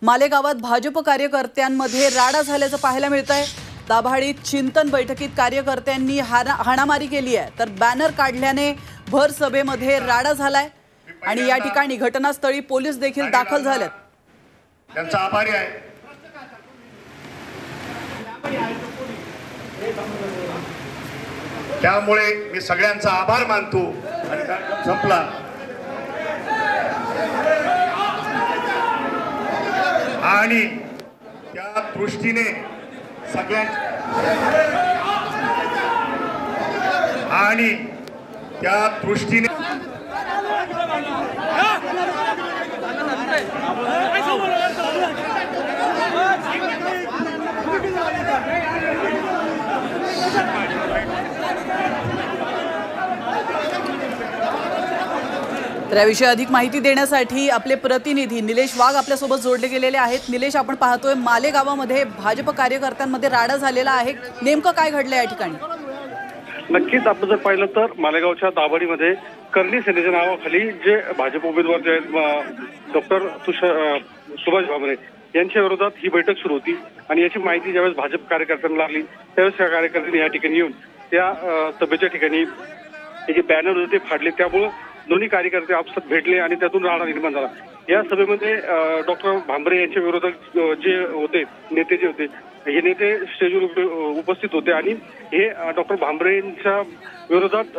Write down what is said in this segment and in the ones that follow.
मालेगावात भाजप कार्यकर्त्यांमध्ये राडा झाल्याचं पाहायला मिळतंय। दाभाडीत चिंतन बैठकीत कार्यकर्त्यांनी हाणामारी केली आहे, तर बॅनर काढल्याने भर सभेमध्ये राडा झालाय आणि या ठिकाणी घटनास्थळी पोलीस देखील दाखल झालेत। त्यांचा आभारी आहे। त्यामुळे मी सगळ्यांचा आभार मानतो आणि कार्यक्रम संपला। आणि त्या दृष्टीने तर याविषयी अधिक माहिती देण्यासाठी आपले प्रतिनिधी निलेश वाघ आपल्यासोबत जोडले गेलेले आहेत। निलेश, आपण पाहतोय मालेगावामध्ये भाजप कार्यकर्त्यांमध्ये राडा झालेला आहे, नेमकं काय घडलं या ठिकाणी? नक्कीच आपण जर पाहिलं तर मालेगावच्या दाभाडीमध्ये करणी सेनेच्या नावाखाली जे भाजप उमेदवार जे आहेत डॉक्टर सुभाष भामरे यांच्या विरोधात ही बैठक सुरू होती आणि याची माहिती ज्यावेळेस भाजप कार्यकर्त्यांना लागली त्यावेळेस त्या कार्यकर्त्यांनी या ठिकाणी येऊन त्या सभेच्या ठिकाणी जे बॅनर होते ते फाडले। त्यामुळे दोन्ही कार्यकर्ते आपसात भेटले आणि त्यातून राडा निर्माण झाला। या सभेमध्ये डॉक्टर भामरे यांच्या विरोधात जे होते नेते जे होते हे नेते स्टेजवर उपस्थित होते आणि हे डॉक्टर भामरेंच्या विरोधात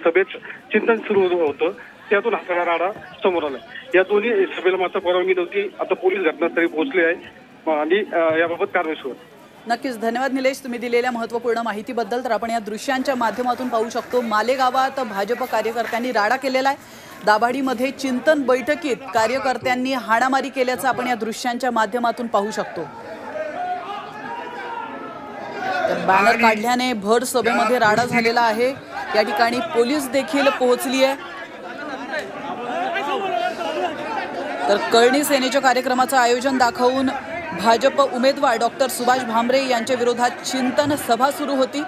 सभेत चिंतन सुरू होतं, त्यातून हा राडा समोर आला। या दोन्ही सभेला मात्र परवानगी नव्हती। आता पोलीस घटनास्थळी पोहोचले आहे आणि याबाबत कारवाई सुरू आहे। नक्कीच धन्यवाद निलेश, तुम्ही दिलेल्या महत्त्वपूर्ण माहितीबद्दल। तर आपण या दृश्यांच्या माध्यमातून पाहू शकतो मालेगावात भाजप कार्यकर्त्यांनी राडा केलेला आहे। दाभाडीमध्ये चिंतन बैठकीत कार्यकर्त्यांनी हाणामारी केल्याचं आपण या दृश्यांच्या माध्यमातून पाहू शकतो। तर बॅनर काढल्याने भर सभेमध्ये राडा झालेला आहे। या ठिकाणी पोलीस देखील पोहोचली आहे। तर करणी सेनेच्या कार्यक्रमाचं आयोजन दाखवून भाजप उमेदवार डॉक्टर सुभाष भामरे यांच्या विरोधात चिंतन सभा सुरू होती।